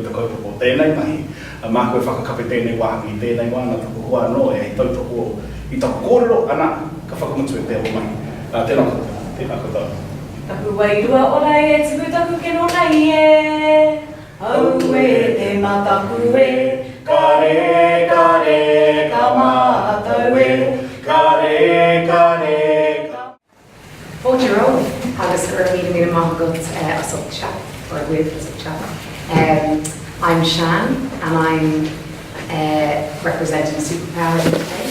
te kaupapa o tēnei mahi, mā koe whakakape tēnei wāhaki i tēnei wā, nā tuku hoa no e hei tautoko i taku kōrero, ana ka whakamutu e te o mahi. Tēnā koutou. Taku wairua orai e tuputaku ke nona i e. Au e te mataku e, kare, kare, ka mātou e, kare, kare, ka... Fóilte Rōhi, agus Rōhi mí maith go a subchat, or with a subchat. I'm Shan, and I'm representing Superpower today.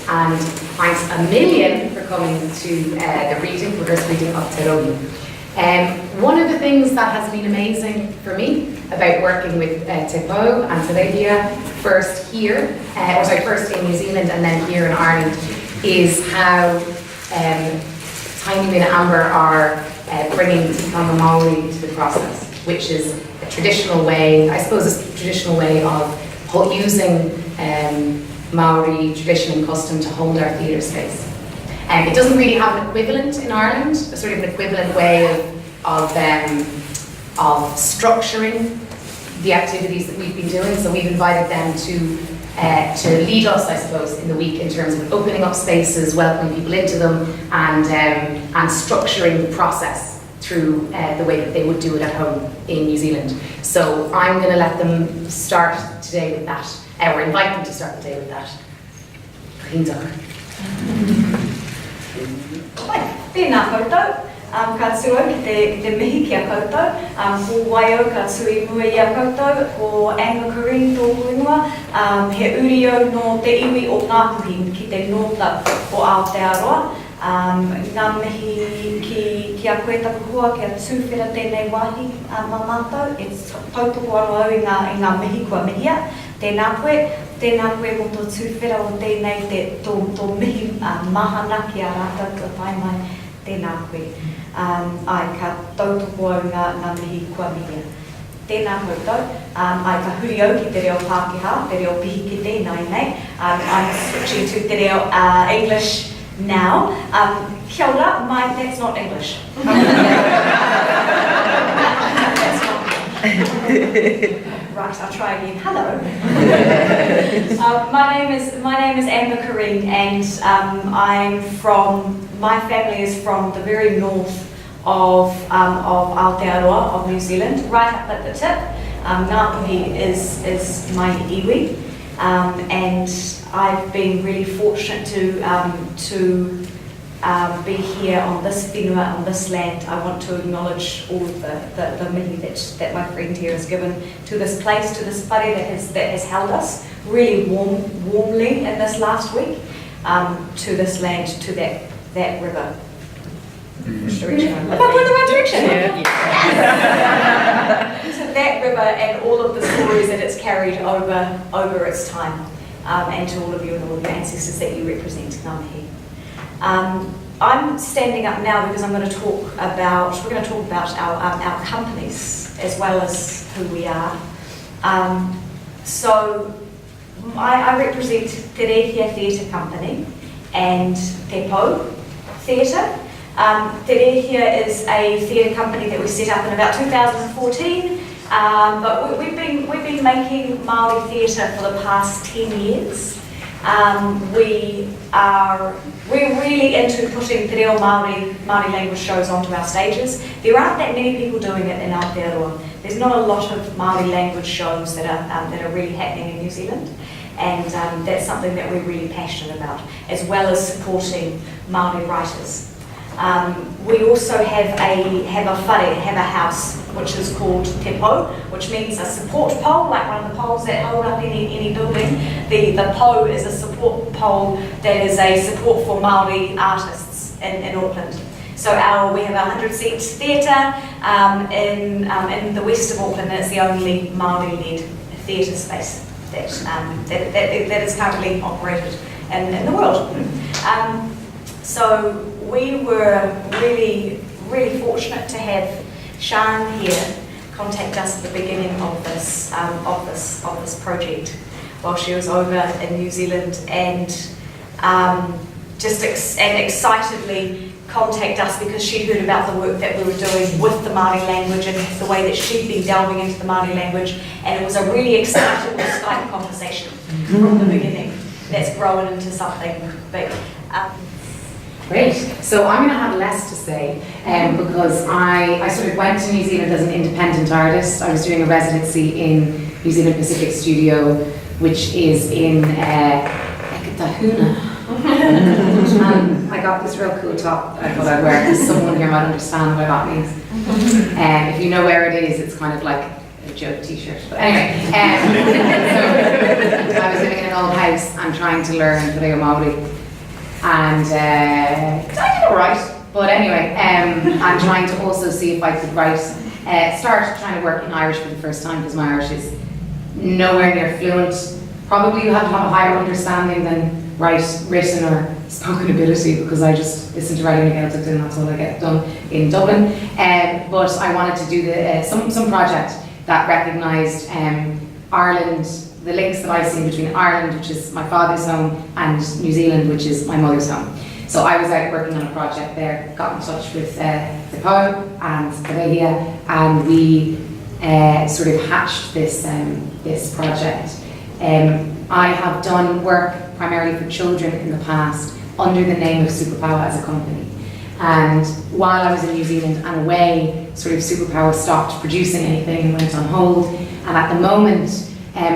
And thanks a million for coming to the rehearsed reading of Te Rōhi. One of the things that has been amazing for me about working with Te Pou and Te Reo, first here, first in New Zealand and then here in Ireland, is how Tainui and Amber are bringing Te Reo Māori to the process, which is a traditional way, I suppose it's a traditional way of using Māori tradition and custom to hold our theatre space. It doesn't really have an equivalent in Ireland, a sort of an equivalent way of structuring the activities that we've been doing. So we've invited them to lead us, I suppose, in the week in terms of opening up spaces, welcoming people into them, and structuring the process through the way that they would do it at home in New Zealand. So I'm going to let them start today with that, or invite them to start the day with that. Tēnā koutou, ka tua ki te mihi ki a koutou, ko waio ka tui mua i a koutou, ko Anga Curreen tōku ingoa, he urio no te iwi o Ngāpuhi ki te nota o Aotearoa. Ngā mihi ki a koe taku hua, ki a tūwhera tēnei wāhi mā mātou, e tautoko aro au i ngā mihi kua mihia. Tēnā koe mo tō tūwhera o tēnei tō mihi mahana ki a rātou kua tai mai, tēnā koe. Ai ka tautoko au ngā mihi kua mihia. Tēnā koutou, ai ka huri au ki te reo Pākehā, te reo pihi ki tēnei nei. I'm switching to te reo English now. Kia ora, that's not English. Right, I'll try again. Hello. My name is Amber Curreen, and my family is from the very north of Aotearoa, of New Zealand, right up at the tip. Ngāpuhi is my iwi, and I've been really fortunate to be here on this whenua, on this land. I want to acknowledge all of the mihi that my friend here has given to this place, to this whare that has held us really warmly in this last week, to this land, to that river. Which direction? Am I going the right direction? Yeah. To that river and all of the stories that it's carried over its time, and to all of you and all of your ancestors that you represent, ngā mihi. I'm standing up now because we're going to talk about our companies as well as who we are. So I represent Te Reo Theatre Company and Te Pou Theatre. Te Reo is a theatre company that we set up in about 2014, but we've been making Māori theatre for the past 10 years. We're really into putting Te Reo Māori language shows onto our stages. There aren't that many people doing it in Aotearoa. There's not a lot of Māori language shows that are really happening in New Zealand, and that's something that we're really passionate about, as well as supporting Māori writers. We also have a house which is called Te Pou, which means a support pole, like one of the poles that hold up any building. The Pou is a support pole that is a support for Māori artists in Auckland. So we have a 100-seat theatre in the west of Auckland, and it's the only Māori-led theatre space that is currently operated in the world. So we were really fortunate to have Shan here contact us at the beginning of this project while she was over in New Zealand, and excitedly contact us because she'd heard about the work that we were doing with the Māori language and the way that she'd been delving into the Māori language, and it was a really excitable Skype conversation from the beginning that's grown into something big. Great. So I'm going to have less to say because I sort of went to New Zealand as an independent artist. I was doing a residency in New Zealand Pacific Studio, which is in Tahuna. And I got this real cool top I thought I'd wear because someone here might understand what that means. If you know where it is, it's kind of like a joke t-shirt. But anyway, so I was living in an old house and trying to learn Te Reo Māori. And I did alright. But anyway, I'm trying to also see if I could start trying to work in Irish for the first time because my Irish is nowhere near fluent. Probably you have to have a higher understanding than written or spoken ability because I just listen to writing and Gaelic and that's all I get done in Dublin. But I wanted to do some project that recognised Ireland, the links that I see between Ireland, which is my father's home, and New Zealand, which is my mother's home. So I was out working on a project there, got in touch with Te Pou and Rōhi, and we sort of hatched this project. I have done work primarily for children in the past under the name of Super Paua as a company. And while I was in New Zealand and away, sort of Super Paua stopped producing anything and went on hold. And at the moment,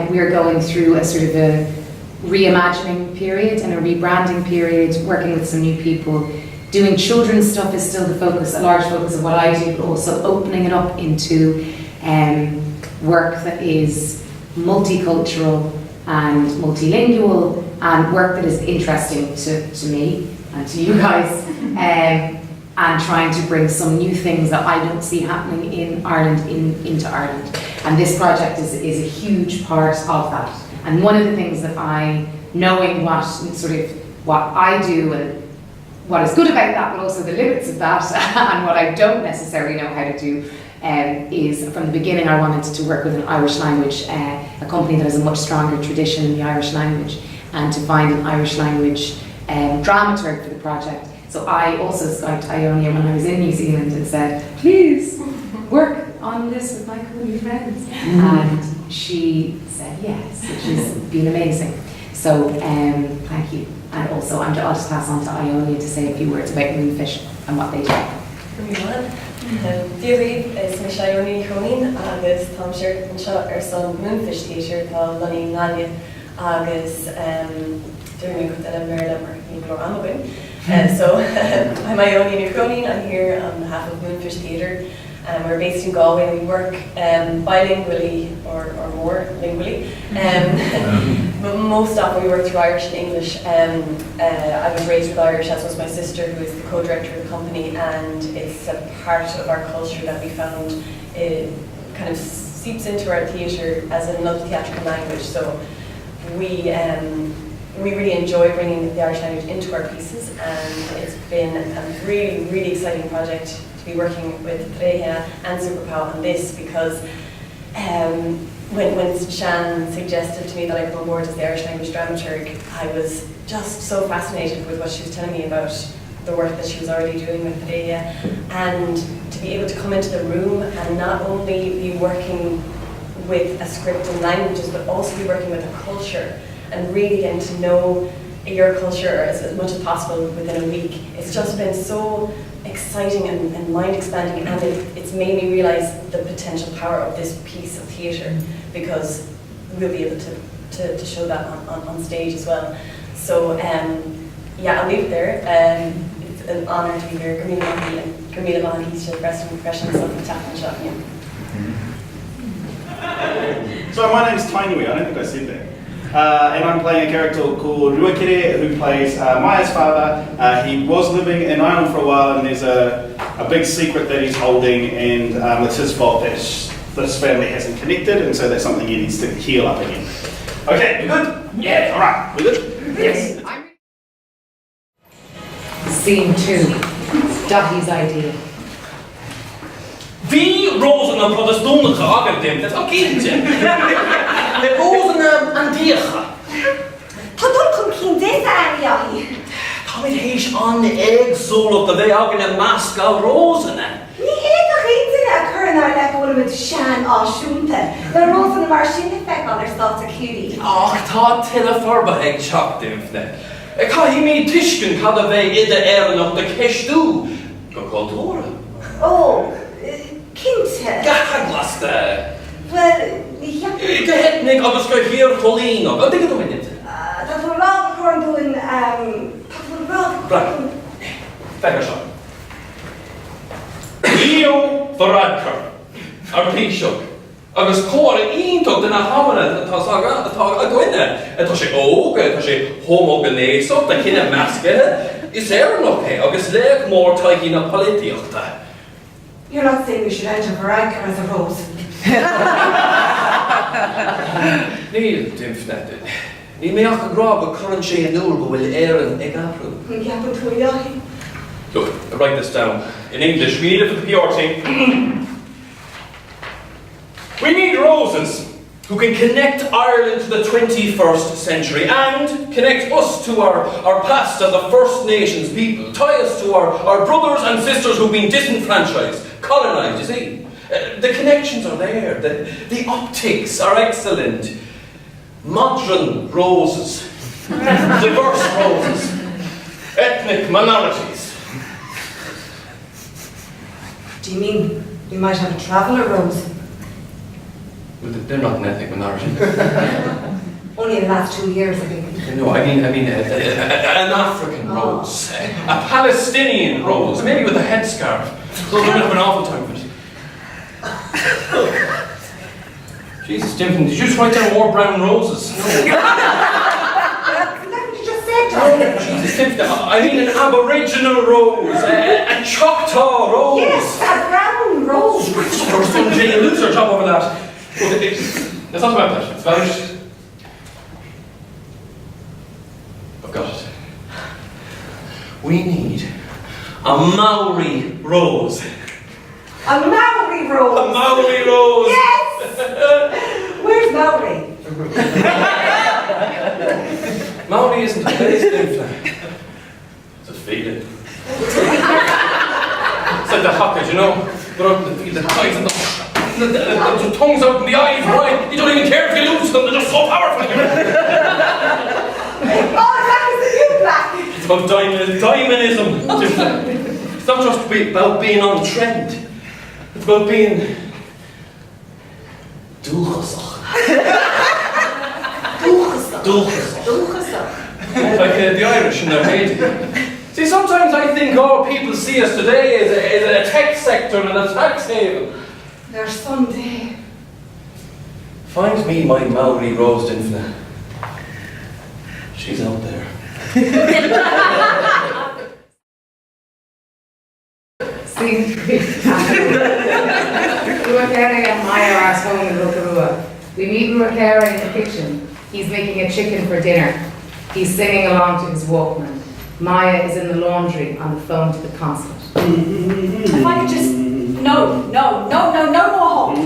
we are going through a sort of a reimagining period and a rebranding period, working with some new people. Doing children's stuff is still the focus, a large focus of what I do, but also opening it up into work that is multicultural and multilingual and work that is interesting to me and to you guys, and trying to bring some new things that I don't see happening in Ireland into Ireland. And this project is a huge part of that. And one of the things that knowing what I do and what is good about that, but also the limits of that, and what I don't necessarily know how to do, is from the beginning I wanted to work with an Irish language, a company that has a much stronger tradition in the Irish language, and to find an Irish language dramaturg for the project. So I also Skyped Ionia when I was in New Zealand and said, please work on this with my cool new friends. And she said yes, which has been amazing. So thank you. And also I'll just pass on to Ionia to say a few words about Moonfish and what they do. Díobh is mis Ióní Curreen agus táim siar anseo son Moonfish Theatre tá Lonnie Nadia agus doing with the Maryland or Nicola Amabin. So I'm Ióní Curreen. I'm here on behalf of Moonfish Theatre. We're based in Galway and we work bilingually or more lingually. But most often we work through Irish and English. I was raised with Irish, as was my sister, who is the co-director of the company, and it's a part of our culture that we found it kind of seeps into our theatre as another theatrical language. So we really enjoy bringing the Irish language into our pieces, and it's been a really, really exciting project to be working with Te Reo and Super Paua on this, because when Shan suggested to me that I come on board as the Irish language dramaturg, I was just so fascinated with what she was telling me about the work that she was already doing with Te Reo, and to be able to come into the room and not only be working with a script and languages, but also be working with a culture and really getting to know your culture as much as possible within a week. It's just been so exciting and mind-expanding, and it's made me realise the potential power of this piece of theatre, because we'll be able to show that on stage as well. So yeah, I'll leave it there. It's an honour to be here. Gurmila Mahan, he's just professional stuff in Tap and Shop. So my name's Tainui, I don't think I said that. And I'm playing a character called Rōhi, who plays Maya's father. He was living in Ireland for a while, and there's a big secret that he's holding, and it's his fault that this family hasn't connected, and so that's something he needs to heal up again. Okay, we good? Yeah, alright, we good? Yes. Scene 2, Dahi's idea. Wie rozen protestantelijke akademie, dat is ook kindje. De rozen aan dieren. Tá dul chun cín déta aíoí. Tá Hamid Heish on the egg soul of the way out in a mask of rose and that. Ní éach éidir a churann ar le bhfuil mit sean áisiúnta. Le rosan mar sin feic an ar státa curí. Ach, tá tilla forba ag choc dimfne. Cahi mi tishkin cad a bheith ide noch de ceistú. Go cultúra. Ó, cinnte. Gahaglasta. Wel, ní cheap. Gehetnig agus go hir cholín og. O, dig ydw mynd. Tá bhfuil rád churann dúin, tá bhfuil rád churann. Fecha seo. Leo Varadkar. Ar Taoiseach. Agus córa ítach den a hamana atá a gcuine. Atá sé óga, atá sé homogenéisoch, da cinna meascathe, is noch é, agus léag mór taigí na polítíochta. You're not saying we should enter Veronica as a rose. Níl dimfne. Ní méach a grab a current sé an núr go bhfuil éan ag ahrú. Yn gapon trwy iahi. Look, I write this down in English. We need it for the PR team. We need roses who can connect Ireland to the 21st century and connect us to our past as a First Nations people. Tie us to our brothers and sisters who've been disenfranchised, colonised, you see. The connections are there. The optics are excellent. Modern roses. Diverse roses. Ethnic minorities. Do you mean we might have a traveller rose? Well, they're not an ethnic minority. Only in the last 2 years, I think. No, I mean an African rose. A Palestinian rose. Maybe with a headscarf. Those would have an awful time for it. Jesus, Dimson, did you just write down more brown roses? No. That's what you just said, John. Jesus, Dimson, I mean an Aboriginal rose. A Choctaw rose. Yes, a brown rose. Or some Jane Loser job over that. Well, it's not about that. It's about... I've got it. We need a Maori rose. A Maori rose. A Maori rose. Yes. Where's Maori? Maori isn't a place, Dimfla. It's a feeling. It's like the hockers, you know? They're out in the field, the eyes and the tongues out in the eyes, right? You don't even care if you lose them, they're just so powerful. Oh, that is the new black. It's about dynamism. It's not just about being on trend. It's about being... Dúchasach. Like the Irish in their heyday. See, sometimes I think, people see us today as a tech sector and a tax haven. There's someday. Find me my Maori rose Dinfna. She's out there. Scene 3. Ruakere and Maya are home in Rotorua. We meet Ruakere in the kitchen. He's making a chicken for dinner. He's singing along to his Walkman. Maya is in the laundry on the phone to the consulate. If I could just... No more hope.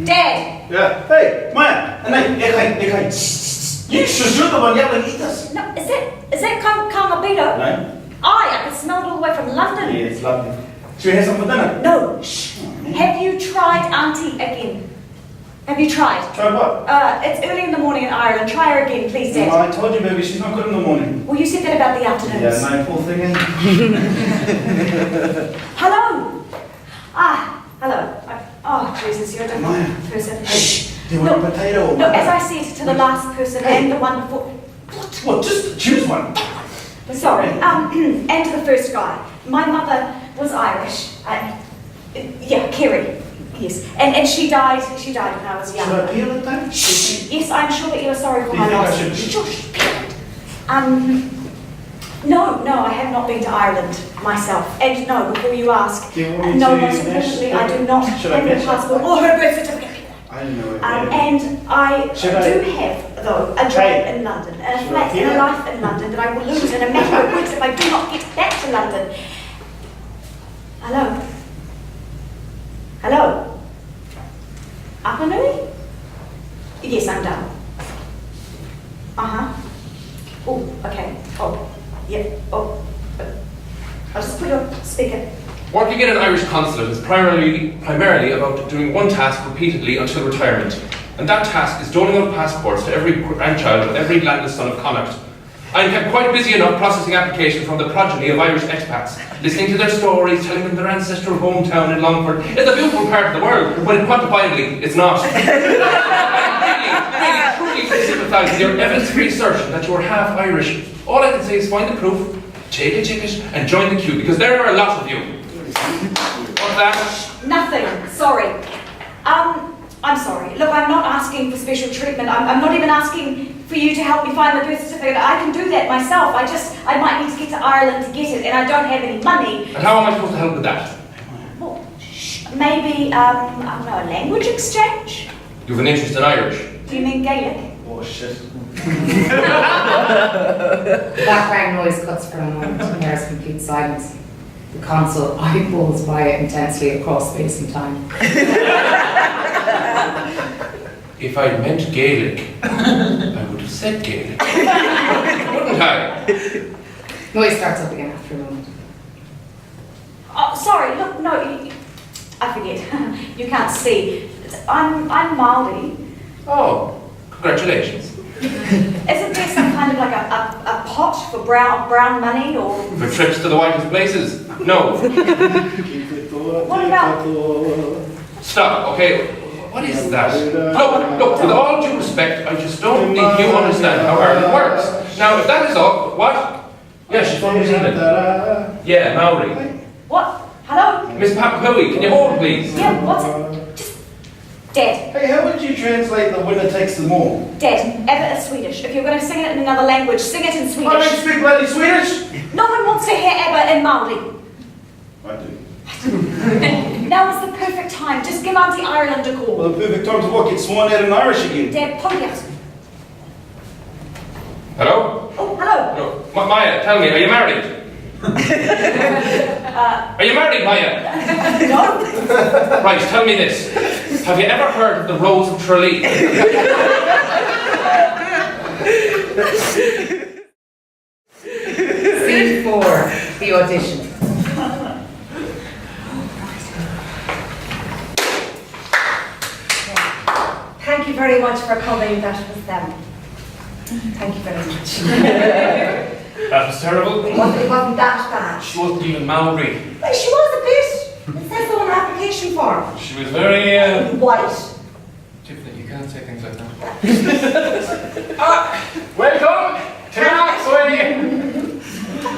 Dad! Yeah. Hey, Maya. Hey. You should shoot them on yelling eat us. No, is that Kangapito? No. I can smell it all the way from London. Yeah, it's lovely. Should we have some for dinner? No, shh. Have you tried Auntie again? Have you tried? Try what? It's early in the morning in Ireland. Try her again, please, Dad. No, I told you, baby, she's not good in the morning. Well, you said that about the afternoons. Yeah, no, poor thing, eh? Hello. Hello. Oh, Jesus, you're a different person. Shh. Do you want a potato? No, as I said to the last person and the one before. What? Just choose one. Sorry. And to the first guy. My mother was Irish. Yeah, Kerry. Yes. And she died when I was young. Should I peel it then? Yes, I'm sure that you are sorry for Do my you think loss. I should? Shush, peel it. No, I have not been to Ireland myself. And no, before you ask, Do you want me no, to most importantly, I do not Should I have a guess? passport or her birth certificate. I don't know. And I Should do I? have, though, a job in London, and a Should flat I and hear? a life in London that I will lose in a matter of weeks if I do not get back to London. Hello? Apanui? Yes, I'm done. Oh, okay. Oh. Yeah. Oh, I'll just put it on speaker. Working in an Irish consulate is primarily about doing one task repeatedly until retirement. And that task is doling out passports to every grandchild of every landless son of Connacht. I am kept quite busy enough processing applications from the progeny of Irish expats, listening to their stories, telling them their ancestral hometown in Longford is a beautiful part of the world, when quantifiably it's not. I really, truly sympathise with your evidence-free assertion that you are half Irish. All I can say is find the proof, take a ticket, and join the queue, because there are a lot of you. What's that? Nothing. Sorry. I'm sorry. Look, I'm not asking for special treatment. I'm not even asking for you to help me find the birth certificate. I can do that myself. I might need to get to Ireland to get it, and I don't have any money. And how am I supposed to help with that? Well, maybe, I don't know, a language exchange? You have an interest in Irish. Do you mean Gaelic? Oh shit. Background noise cuts for a moment and there's complete silence. The consul eyeballs by it intensely across space and time. If I'd meant Gaelic, I would have said Gaelic. Wouldn't I? Noise starts up again after a moment. Oh, sorry, look, no, I forget. You can't see. I'm Māori. Oh, congratulations. Isn't there some kind of like a pot for brown money or... For trips to the whitest places? No. What about... Stop, okay. What is that? Look, with all due respect, I just don't think you understand how Ireland works. Now, if that is all, what? Yeah, she's from New Zealand. Yeah, Maori. What? Hello? Miss Paua, can you hold, please? Yeah, what's it? Just... Dead. Hey, how would you translate the winner takes them all? Dead. Ever is Swedish. If you're going to sing it in another language, sing it in I don't Swedish. speak bloody Swedish! No one wants to hear Ebba in Māori. I do. Now is the perfect time. Just give Auntie Ireland a call. Well, the perfect time to what? Get sworn out in Irish again. Dead. Pou Theatre. Hello? Oh, hello. No. Maya, tell me, are you married? Are you married, Maya? No. Right, tell me this. Have you ever heard of the Rose of Tralee? Scene 4, the audition. Thank you very much for coming. That was them. Thank you very much. That was terrible. It wasn't that bad. She wasn't even Maori. Well, she was a bit. It says so on her application form. She was very, White. Tiffany, you can't say things like that. Welcome to Maxway!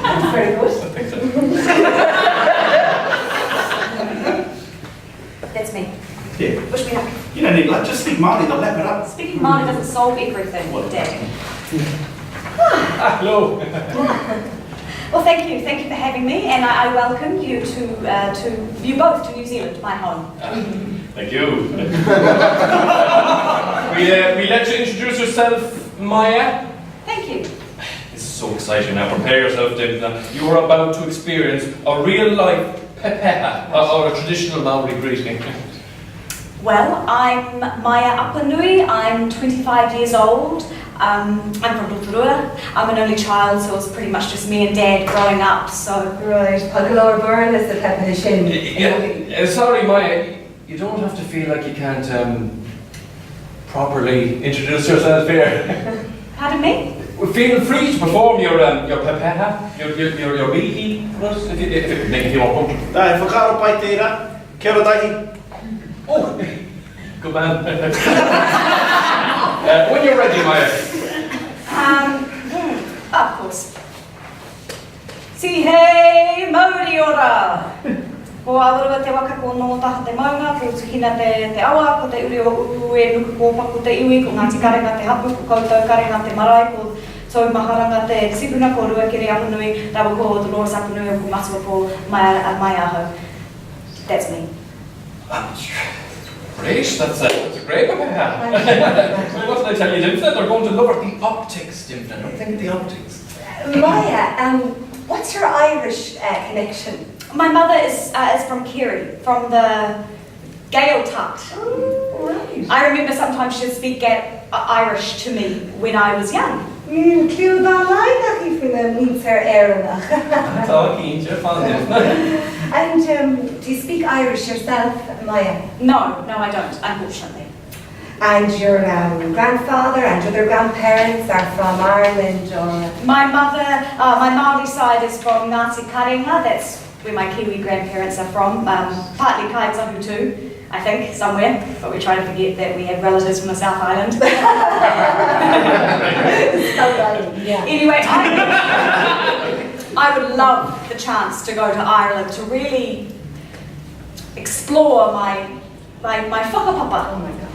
That's very good. That's me. Yeah. Push me up. You don't need blood, just speak Māori, they'll lap it up. Speaking Māori doesn't solve everything. Dead. Hello. Well, thank you for having me, and I welcome you to you both to New Zealand, my home. Thank you. we let you introduce yourself, Maya. Thank you. This is so exciting now. Prepare yourself, David. You are about to experience a real-life pepeha, or a traditional Maori greeting. Well, I'm Maya Apanui. I'm 25 years old. I'm from Rotorua. I'm an only child, so it's pretty much just me and Dad growing up. So Right. Pagalour Burn is the pep in the shin. Sorry, Maya. You don't have to feel like you can't properly introduce yourself here. pardon me? Feel free to perform your pepeha, your rihi for us, if it makes you more comfortable. Dai, whakaro pai tērā. Kia ora tahi. Oh, good man. When you're ready, Maya. Of course. Si hei mauri ora. Ko aurua te waka ko no taha te maunga, ko tukina te awa, ko te uri o uru e nuku kōpa ko te iwi, ko Ngāti Karenga te hapu, ko koutou karenga te marae, ko tau maharanga te sipuna, ko Ruakere Apanui, rawa ko Dolores Apanui, ko Masua ko Mai Aho. That's me. Great, that's a great pepeha. So what did I tell you, Dimfna? They're going to love the optics, Dimfna. Don't think of the optics. Maya, what's your Irish connection? My mother is from Kerry, from the Gaeltacht. Oh, right. I remember sometimes she'd speak Irish to me when I was young. Clú dá leidach í fin a múntar éireannach. Tá cínte, fan And do you speak Irish yourself, Maya? No, I don't, unfortunately. And your grandfather and other grandparents are from Ireland or... My mother, my Māori side is from Ngāti Karenga, that's where my Kiwi grandparents are from, partly Kaitahu too, I think, somewhere, but we try to forget that we have relatives from the South Island. Yeah. Anyway, I would love the chance to go to Ireland to really explore my whakapapa. Oh my God.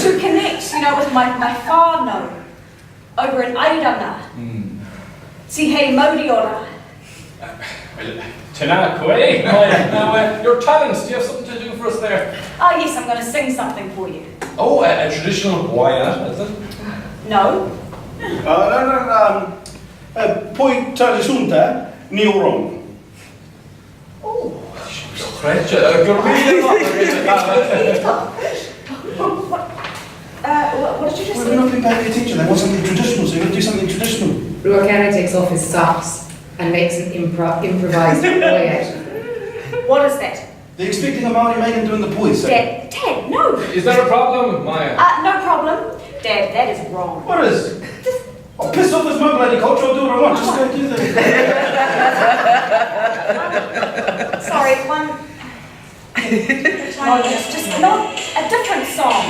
To connect, with my whānau over in Airanga. Si hei mauri ora. Tēnā koe. Now, your talents, do you have something to do for us there? Oh yes, I'm going to sing something for you. Oh, a traditional Hawaiian, is it? No? Poi tradisunta ni urong. Oh. French. What did you just Well, say? we're not being bad teacher. They want something traditional, so you've got to do something traditional. Ruakere takes off his socks and makes an improvised boy out. What is that? They're expecting a Māori maiden doing the boys. Dad, no. Is there a problem, Maya? No problem. Dad, that is wrong. What is? I'm pissed off with my bloody culture. I'll do what I want. Just go do that. Sorry, one. Just not a different song.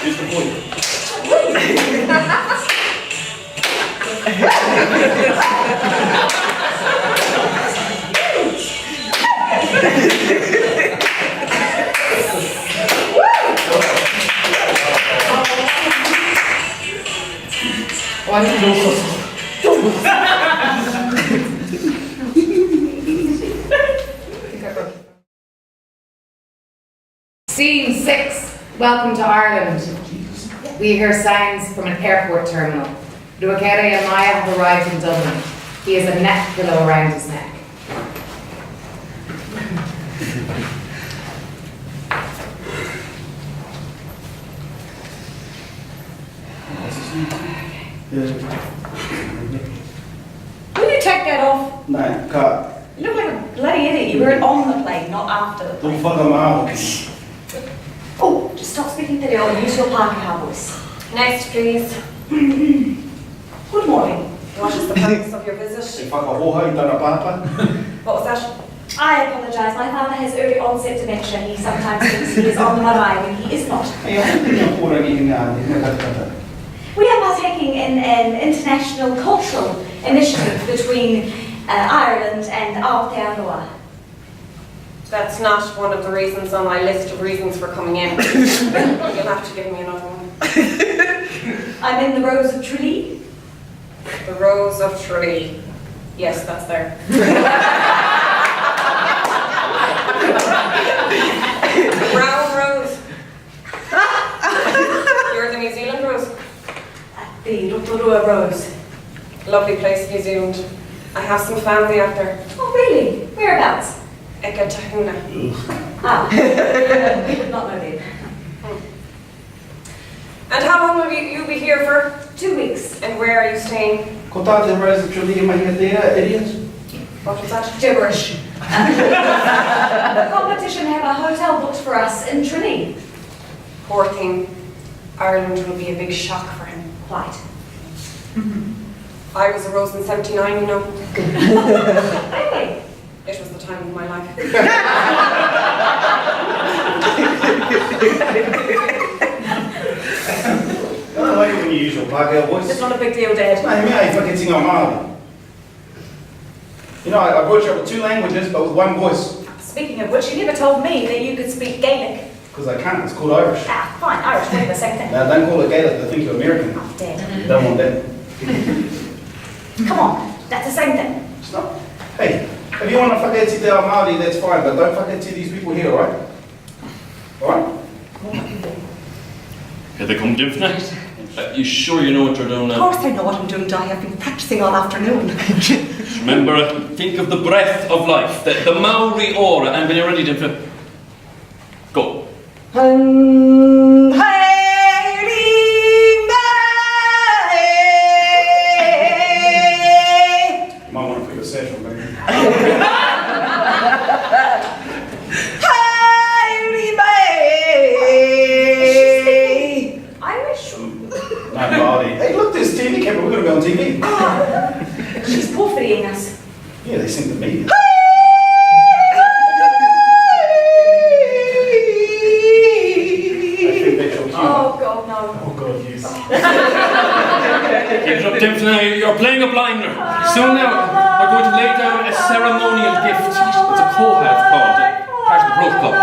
Here's the boy. Scene 6. Welcome to Ireland. We hear sounds from an airport terminal. Ruakere and Maya have arrived in Dublin. He has a neck pillow around his neck. Will you take that off? No, cut. You look like a bloody idiot. You wear it on the plane, not after the Don't plane. fuck them out. Oh, just stop speaking to the old. Use your Pākehā voice. Next, please. Good morning. What is the purpose of your visit? Say fuck a hoha, you done a papa. What was that? I apologise. My father has early onset dementia. He sometimes thinks he is on the marae when he is not. Hey, I think you're poor again. We are partaking in an international cultural initiative between Ireland and Aotearoa. That's not one of the reasons on my list of reasons for coming in. You'll have to give me another one. I'm in the Rose of Tralee. The Rose of Tralee. Yes, that's there. Brown Rose. You're the New Zealand Rose. The Rotorua Rose. Lovely place, New Zealand. I have some family out there. Oh, really? Whereabouts? Ekatahuna. Ah, we would not know that. And how long will you be here for? 2 weeks. And where are you staying? Ko tātou Rose of Tralee mahinga tērā, idiots. What was that? Gibberish. The competition have a hotel booked for us in Tralee. Poor thing. Ireland will be a big shock for him. Quite. I was a Rose in 79, you know. Really? It was the time of my life. I don't like it when you use your Pākehā voice. It's not a big deal, Dad. Mate, me ain't fucking sing on Māori. You know, I brought you up with 2 languages, but with 1 voice. Speaking of which, you never told me that you could speak Gaelic. Because I can't, it's called Irish. Ah, fine, Irish, whatever, same thing. Now, don't call it Gaelic, they think you're American. Oh, Dad. Don't want that. Come on, that's the same thing. It's not. Hey, if you want to whakaiti te ao Māori, that's fine, but don't whakaiti these people here, alright? Alright? Here they come, Dimfna. You sure you know what you're doing Of now? course I know what I'm doing, Di. I've been practicing all afternoon. Remember, think of the breath of life, the Maori aura, and when you're ready to... Go. You might want to put your sash on, maybe. Irish? No, Māori. Hey, look, there's TV camera. We're going to go on TV. She's porphyrying us. Yeah, they sing to me. Oh God, no. Oh God, yes. Give it up, Dimps, now. You're playing a blinder. Soon now, we're going to lay down a ceremonial gift. It's a koha, it's called. Part of the protocol.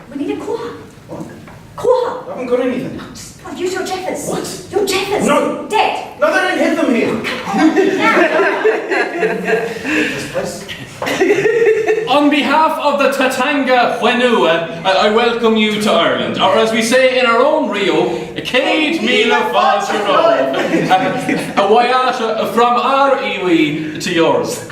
We need a koha. What? Koha. I haven't got anything. Oh, use your jeffers. What? Your jeffers. No. Dead. No, they don't have them here. Now. This place. On behalf of the Tatanga Whenua, I welcome you to Ireland, or as we say in our own Rio, Cade Mila Falchero, a waiata from our iwi to yours.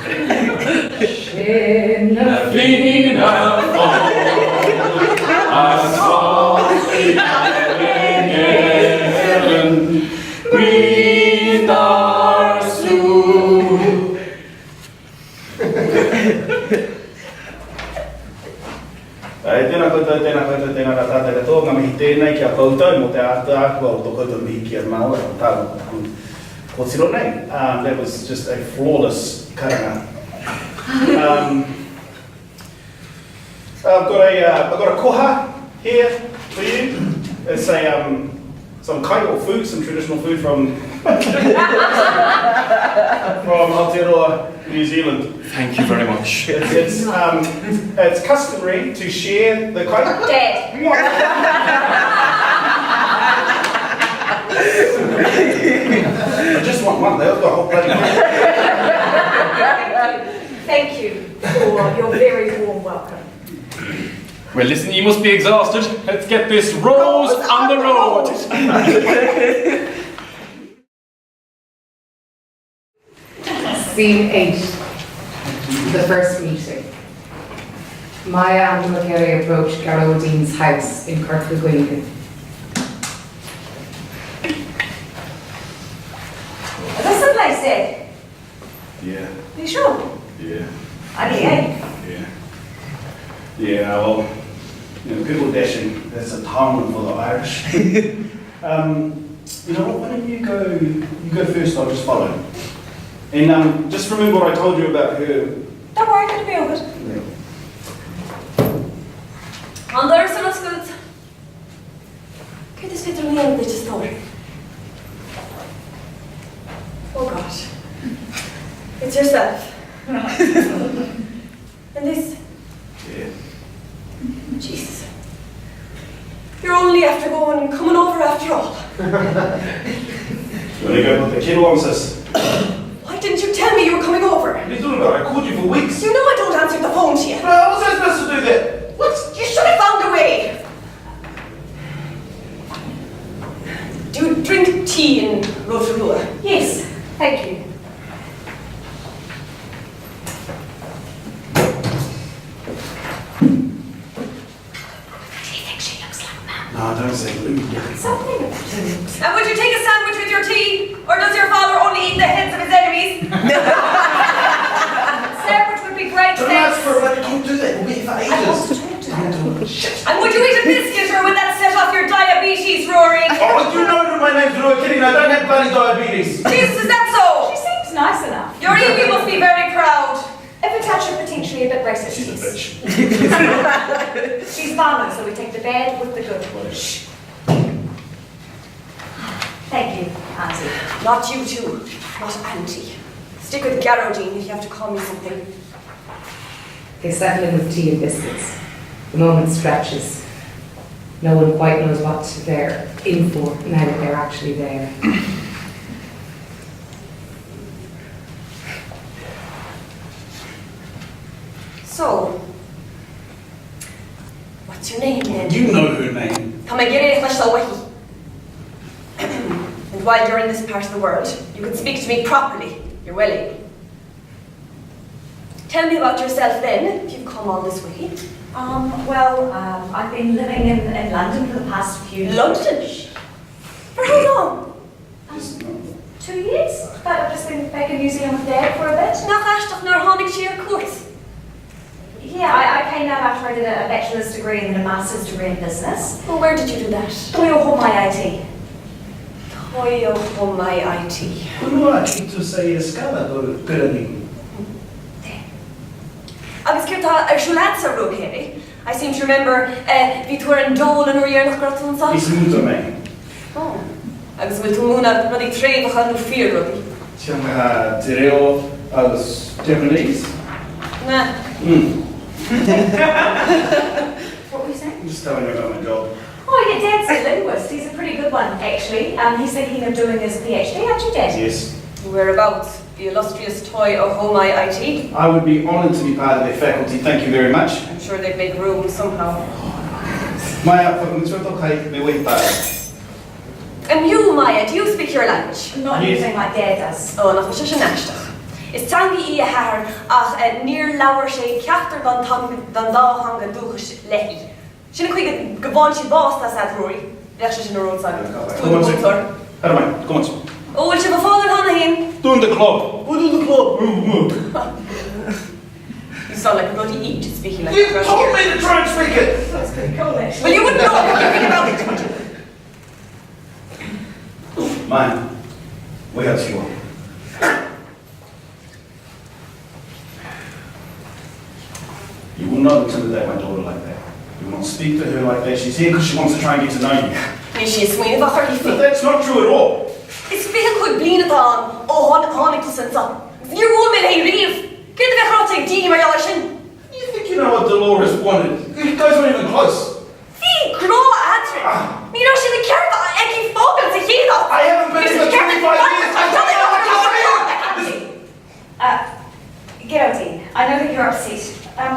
Tēnā tātai katoa, ngā mihi tēnei kia koutou, mo te ātua o tō koutou mihi kia māua, o tāu ko tiro nei. That was just a flawless karanga. I've got a koha here for you. It's some kaiō food, some traditional food from Aotearoa, New Zealand. Thank you very much. It's customary to share the kaiō. Dead. I just want one, they've got a whole bloody Thank you for your very warm welcome. Well, listen, you must be exhausted. Let's get this rose on the road. Scene 8, the first meeting. Maya and Mulcahy approach Garrodine's house in Kirkleguin. Is this the place, Ed? Yeah, Are you sure? yeah, Okay. yeah, well, you know, people dashing, that's a time for the Irish. You know what, why don't you go first, I'll just follow. And just remember what I told you about her. Don't worry, it'll be over. Yeah. Anders är något skumt. Kan du sluta med en lite story? Oh gosh. It's yourself. And this. Yeah. Jesus. You're only after coming over after all. Well, they go put the kettle on, sis. Why didn't you tell me you were coming over? What are you talking about? I called you for weeks. You know I don't answer the phone to you. How was I supposed to do that? What? You should have found a way. Do you drink tea in Rotorua? Yes, thank you. Do you think she looks like Mum? No, don't say Lou. Something about her. And would you take a sandwich with your tea? Or does your father only eat the heads of his enemies? Sandwich would be great, Don't ask thanks. for it, don't do that. We'll be here for I want ages. to talk to her. Shit. And would you eat a biscuit or would that set off your diabetes, Rory? Oh, you know that my name's Rōhi, I don't have bloody diabetes. Jesus, is that so? She seems nice enough. Your Evie must be very proud. If a touch of potentially a bit racist. She's a yes. bitch. She's Mama, so we take the bad with the good. Shh. Thank you, Auntie. Not you two. Not Auntie. Stick with Garrodine if you have to call me something. They settle in with tea and biscuits. The moment stretches. No one quite knows what they're in for now that they're actually there. So, What's your name then? You know her name. Come and get it, Wahi. And while you're in this part of the world, you can speak to me properly. You're well able. Tell me about yourself then, if you've come all this way. I've been living in London for the past few years. London? For how long? 2 years. But I've just been back in New Zealand with Dad for a bit. Nach Ashtach nor Honig to your course. Yeah, I came out after I did a bachelor's degree and then a master's degree in business. Well, where did you do that? Tukiwaho my IT. Tukiwaho my IT. Como aqui tu sei a escala do Curreen? Agus Kirta Shulat sa Rōhi. I seem to remember Vitor and Dole and Urier nach Grotton sa. Is muito bem. Oh. Agus wil Tumuna rudi tre vachan no fear rudi. Chama Te Reo as Japanese. Nah. What were you saying? I'm just telling you about my job. Oh yeah, Dad's a linguist. He's a pretty good one, actually. He's thinking of doing his PhD, aren't you, Dad? Yes. Whereabouts? The illustrious toy of Homai IT. I would be honoured to be part of their faculty. Thank you very much. I'm sure they'd make room somehow. Maya, pag-nagsuot may wait tayo. And you, Maya, do you speak your language? Not anything like Dad does. Oh, nach was nashtach. Is tangi I haar ach near lower shade captor dan da hanga duchus lehi. Shin quick gabonchi boss that's at Rōhi. That's in the roadside. Kom on, kom on. Oh, will you have a father on him? Doing the club. What do the club? You sound like a bloody eat speaking like You that. told me to try and speak it. That's pretty cool, actually. Well, you wouldn't know anything about it. Maya, we have you. You will not intimidate my daughter like that. You will not speak to her like that. She's here because she wants to try and get to know you. Is she a swing of a hurry But feet? that's not true at all. It's veel goed blind aan. Oh, honig te zijn zo. Vier women hey reef. Kijk de grote team maar jullie zijn. You think you know what Dolores wanted? It goes not even close. Wie groot adre. Mira als je de kerk en die vogel te geven. I haven't been here for 25 years. I don't know what you're saying. Geraldine, I know that you're upset.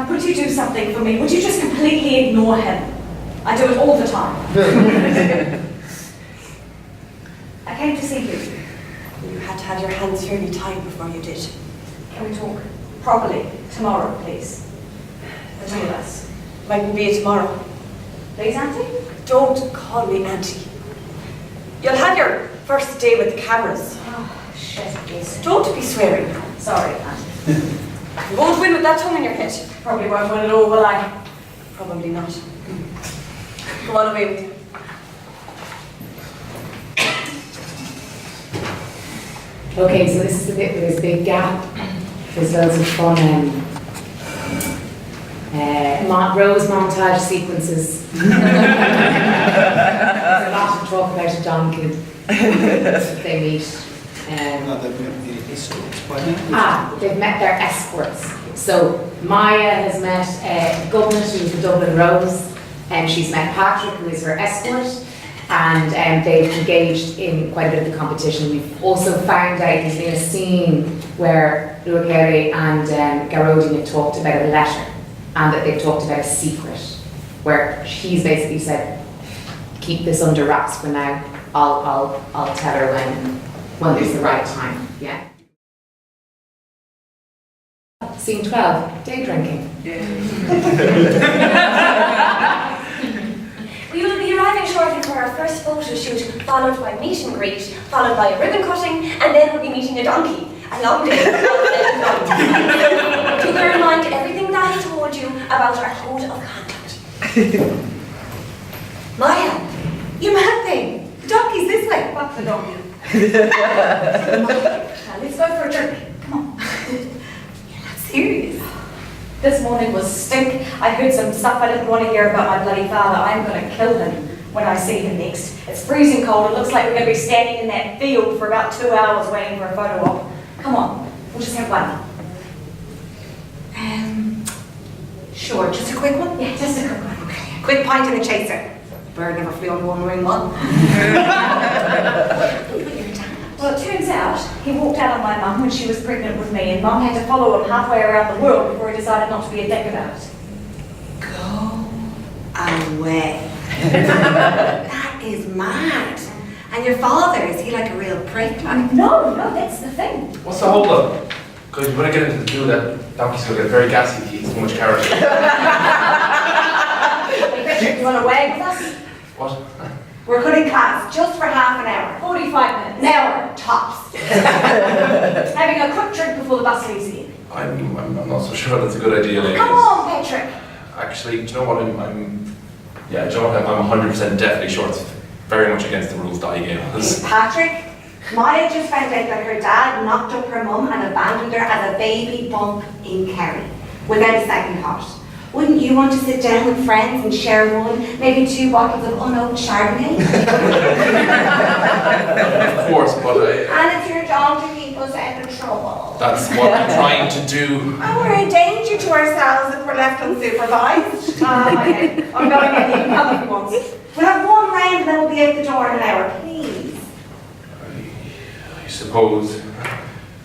Would you do something for me? Would you just completely ignore him? I do it all the time. I came to see you. You had to have your hands fairly tied before you did. Can we talk properly tomorrow, please? The two of us. Mightn't be tomorrow. Please, Auntie? Don't call me auntie. You'll have your first day with the cameras. Oh, shit, yes. Don't be swearing. Sorry, Auntie. You won't win with that tongue in your head. Probably won't win at all, will I? Probably not. Go on away with you. Okay, so this is a bit where there's a big gap. There's loads of fun rose montage sequences. There's a lot of talk about a donkey. They meet. They've met their escorts. So Maya has met Governor, who's the Dublin Rose, and she's met Patrick, who is her escort. And they've engaged in quite a bit of the competition. We've also found out there's been a scene where Rōhi and Garodi have talked about a letter, and that they've talked about a secret, where he's basically said, keep this under wraps for now. I'll tell her when there's the right time. Yeah. Scene 12, day drinking. We will be arriving shortly for our first photo shoot, followed by meet and greet, followed by a ribbon cutting, and then we'll be meeting a donkey. A long day. To bear in mind everything that I told you about our code of conduct. Maya, you mad thing. The donkey's this way. Fuck the donkey. Now, let's go for a drink. Come on. You're not serious. This morning was stink. I heard some stuff I didn't want to hear about my bloody father. I'm going to kill him when I see him next. It's freezing cold. It looks like we're going to be standing in that field for about 2 hours waiting for a photo op. Come on, we'll just have one. Sure, just a quick one? Yeah, just a quick one. Okay. Quick pint and a chaser. Bird never flew on one wing one. Well, it turns out he walked out on my mum when she was pregnant with me, and Mum had to follow him halfway around the world before he decided not to be a dick about it. Go way. That is mad. And your father, is he like a real prick? Like? No, that's the thing. What's the hold up? Because when I get into the do that, donkey's gonna get very gassy. He eats too much carrot. Patrick, you want to wag with us? What? We're cutting class just for half an hour. 45 minutes. An hour, tops. Having a quick drink before the bus leaves again. I'm not so sure that's a good idea, ladies. Come on, Patrick. Actually, do you know what? Yeah, do you know what? I'm 100% definitely sure it's very much against the rules that I gave us. Patrick, Maya just found out that her dad knocked up her mum and abandoned her as a baby bump in Kerry, without a second thought. Wouldn't you want to sit down with friends and share one, maybe 2 bottles of unopened Chardonnay? Of course, but And it's your job to keep us out of trouble. that's what I'm trying to do. And we're in danger to ourselves if we're left unsupervised. Okay. I'm going in. You can come if you want. We'll have 1 round and then we'll be out the door in an hour, please. I suppose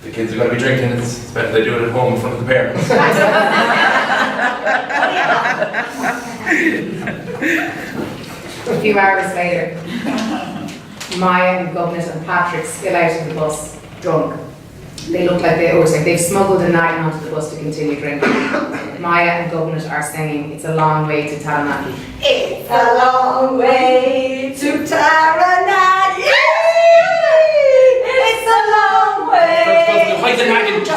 the kids are going to be drinking. It's better they do it at home in front of the parents. A few hours later, Maya and Governor and Patrick spill out of the bus, drunk. They look like they've smuggled a night onto the bus to continue drinking. Maya and Governor are singing "It's a Long Way to Taranaki." It's a long way to Taranaki. It's a long way. Hide the nagging, please.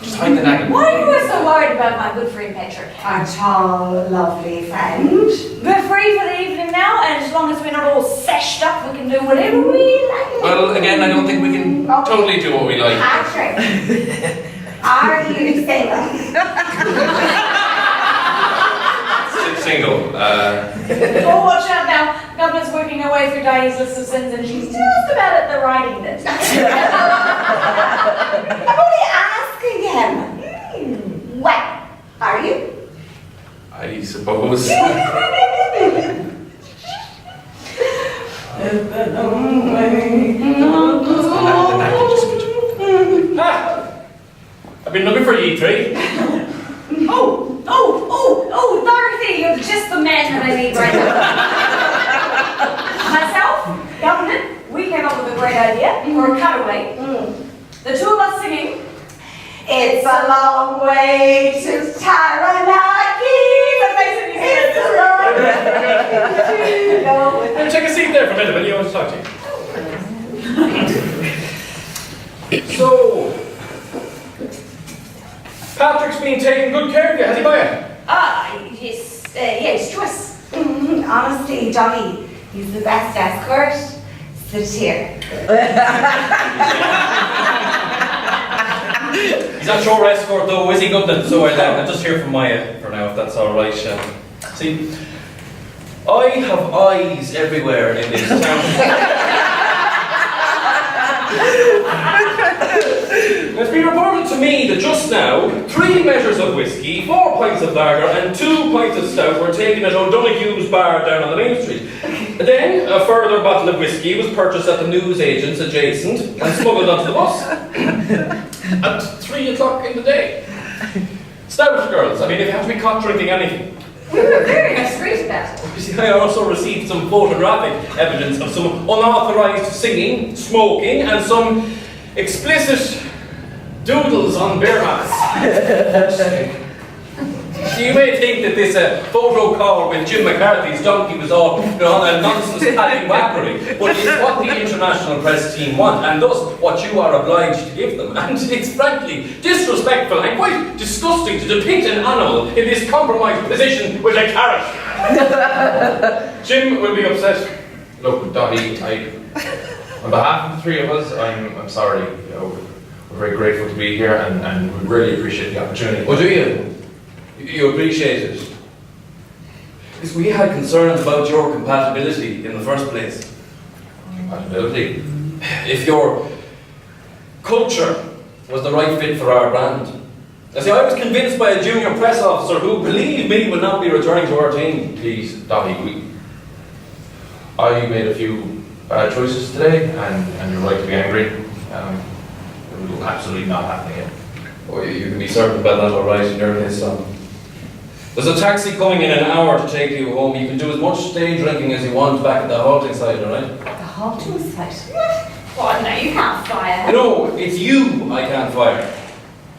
Just hide the nagging. Why are you so worried about my good friend Patrick? Our tall, lovely friend. We're free for the evening now, and as long as we're not all sashed up, we can do whatever we like. Well, again, I don't think we can totally do what we like. Patrick, are you single? Single. Oh, watch out now. Governor's working her way through Diane's list of sins, and she's just about at the writing bit. I'm only asking him. Well, are you? I suppose. I've been looking for you three. Oh, Dorothy, you're just the man that I need right now. Myself, Governor, we came up with a great idea for a cutaway. The 2 of us singing, It's a long way to Taranaki. It's a long way to go. Take a seat there for a minute, will you? I want to talk to you. So, Patrick's been taking good care of you, has he, Maya? Yes, Joyce. Honestly, Johnny, he's the best escort. Sit here. He's not your escort though, is he, Goodman? So I'll just hear from Maya for now, if that's alright. See, I have eyes everywhere in this town. It's been reported to me that just now, 3 measures of whiskey, 4 pints of lager and 2 pints of stout were taken at O'Donoghue's bar down on the main street. Then, a further bottle of whiskey was purchased at the newsagents adjacent and smuggled onto the bus. At 3 o'clock in the day. Stout, girls, I mean, if you have to be caught drinking anything. We were very discreet about it. You see, I also received some photographic evidence of some unauthorised singing, smoking, and some explicit doodles on bear mats. You may think that this photo call with Jim McCarthy's donkey was all nonsense paddywhackery, but it's what the international press team want, and thus what you are obliged to give them. And it's frankly disrespectful and quite disgusting to depict an animal in this compromised position with a carrot. Jim will be upset. Look, Dottie, on behalf of the 3 of us, I'm sorry. You know, we're very grateful to be here, and we really appreciate the opportunity. Oh, do you? You appreciate it? Because we had concerns about your compatibility in the first place. Compatibility? If your culture was the right fit for our brand. You see, I was convinced by a junior press officer who, believe me, will not be returning to our team. Please, Dottie, I made a few bad choices today, and you're right to be angry. It will absolutely not happen again. Oh, you can be certain about that, all right, in your case, son. There's a taxi coming in an hour to take you home. You can do as much day drinking as you want back at the halting site, alright? The halting site? What? No, you can't fire. No, it's you I can't fire.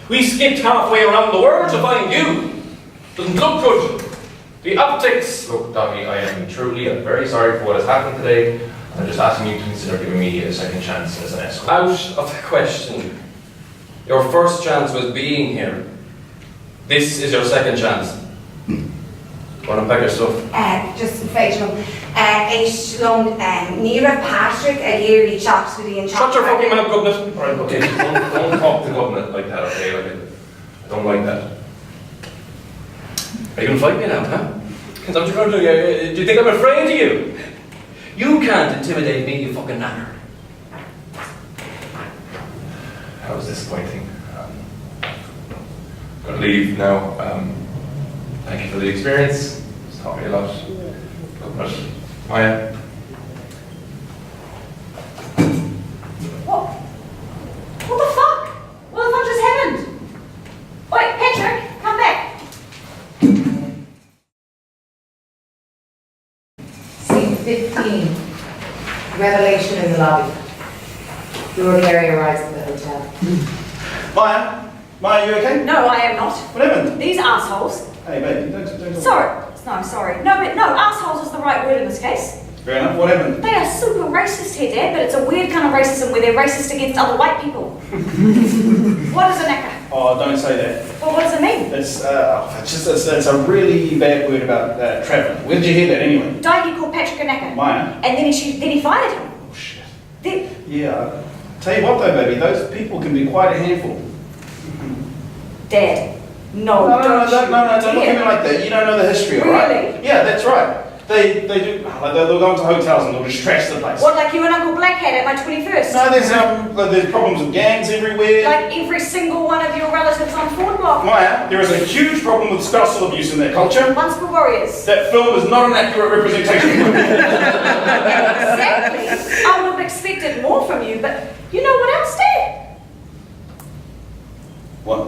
We skipped halfway around the world to find you. Doesn't look good. The optics. Look, Doggy, I am I'm very sorry for what has happened today. I'm just asking you to consider giving me a second chance as an escort. Out of the question. Your first chance was being here. This is your second chance. Go on and pack your stuff. Just Rachel, Aislon, Nira Patrick, a yearly chops with the Shut your fucking mouth, governor. Alright, okay, don't talk to government like that, okay? I don't like that. Are you going to fight me now, huh? Is that what you're going to do? Do you think I'm afraid of you? You can't intimidate me, you fucking knacker. That was disappointing. Gotta leave now. Thank you for the experience. It's taught me a lot. But Maya. What? What the fuck? What the fuck just happened? Wait, Patrick, come back. Scene 15. Revelation in the lobby. Rōhi area arrives at the hotel. Maya, you okay? No, I am not. What happened? These assholes. Hey, baby, don't. Sorry. No, sorry. No, but no, assholes is the right word in this case. Fair enough, what happened? They are super racist here, Dad, but it's a weird kind of racism where they're racist against other white people. What is a knacker? Oh, don't say that. Well, what does it mean? It's a really bad word about travelling. Where did you hear that anyway? Daigie called Patrick a knacker. Maya? And then he fired him. Oh, shit. Then, Yeah. Tell you what though, baby, those people can be quite a handful. Dad, no, No, don't look at me like that. You don't know the history, alright? Really? Yeah, that's right. They do, like they'll go into hotels and they'll just trash the place. What, like you and Uncle Black had at my 21st? No, there's problems with gangs everywhere. Like every single one of your relatives on Ford Block. Maya, there is a huge problem with spousal abuse in their culture. Once for warriors. That film is not an accurate representation of women. Exactly. I would have expected more from you, but you know what else, Dad? What?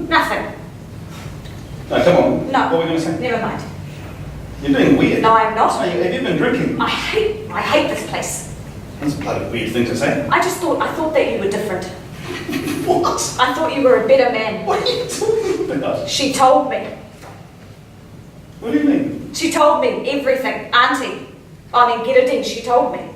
Nothing. No, come on. No. What were we going to say? Never mind. You're being weird. No, I'm not. Have you been drinking? I hate this place. That's a bloody weird thing to say. I thought that you were different. What? I thought you were a better man. What are you talking about? She told me. What do you mean? She told me everything. Auntie. Get it in. She told me.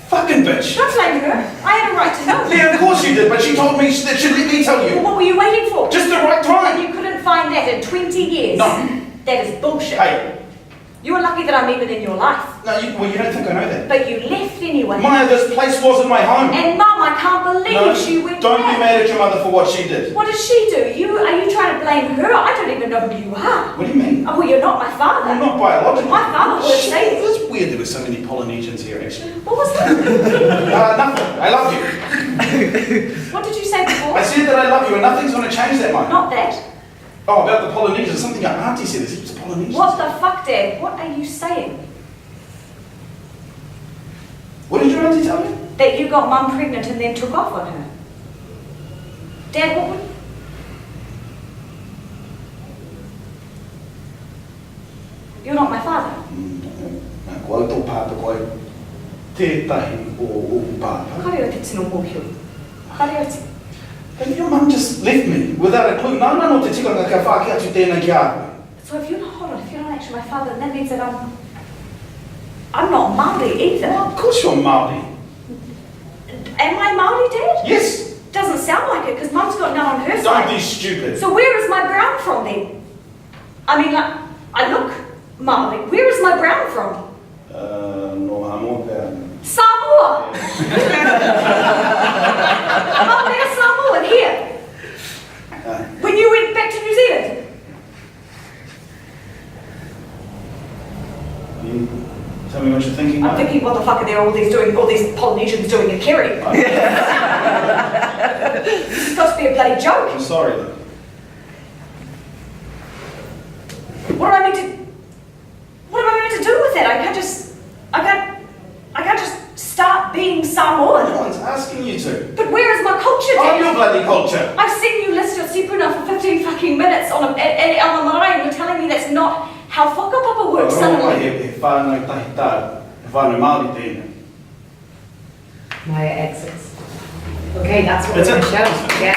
Fucking bitch. Don't blame her. I had a right to know. Yeah, of course you did, but she told me that she'd let me tell Well, you. what were you waiting for? Just the right time. You couldn't find that in 20 years. No. That is bullshit. Hey. You were lucky that I'm even in your life. No, you don't think I know that. But you left anyway. Maya, this place wasn't my home. And Mum, I can't believe No, she went don't back. be mad at your mother for what she did. What did she do? Are you trying to blame her? I don't even know who you are. What do you mean? Oh, well, you're not my father. I'm not biological. My father would have Shit, said it. That's weird there were so many Polynesians here, actually. What was that? Nothing. I love you. What did you say before? I said that I love you and nothing's going to change that, Maya. Not that. Oh, about the Polynesians. Something your auntie said. There's heaps of Polynesians. What the fuck, Dad? What are you saying? What did your auntie tell you? That you got Mum pregnant and then took off on her. Dad, what would... You're not my father. Koe tō pāpa koe tētahi o pāpa. Kare o te tino mōhio. Kare o te... And your mum just left me without a clue. Nā no te tikanga ka whāki atu tēnei ki a. So if you're not, hold on, if you're not actually my father, then that means that I'm not Māori either. Well, of course you're Māori. Am I Māori, Dad? Yes. Doesn't sound like it, because Mum's got none on her Don't side. be stupid. So where is my brown from then? I mean, like, I look Māori. Where is my brown from? No hamo pēr. Samoa! Mum, there's Samoa here. When you went back to New Zealand. Tell me what you're thinking. I'm thinking, what the fuck are all these Polynesians doing in Kerry? This is supposed to be a bloody joke. I'm sorry though. What am I meant to do with that? I can't just start being speaking No Samoan. one's asking you to. But where is my culture, I'm Dave? your bloody culture. I've seen you list your sipuna for 15 fucking minutes on a marae and you're telling me that's not how whakapapa works suddenly. He whānau tahi tā, he whānau Māori tēnei. My exits. Okay, that's what That's we're it. going to show. Yeah.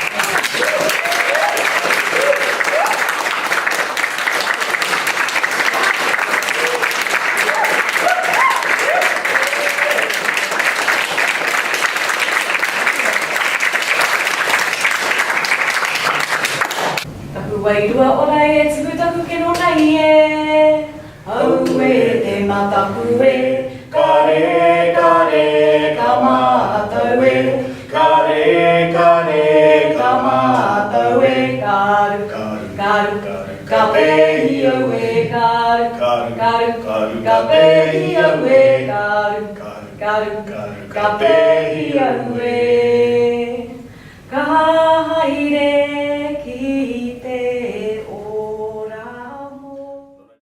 Wairua ora e tuku taku ke no nei e. Au e te mataku e. Kare, kare, ka mātou e. Kare, kare, ka mātou e. Karu, karu, ka pehi au e. Karu, karu, ka pehi au e. Karu, karu, ka pehi au e. Ka haere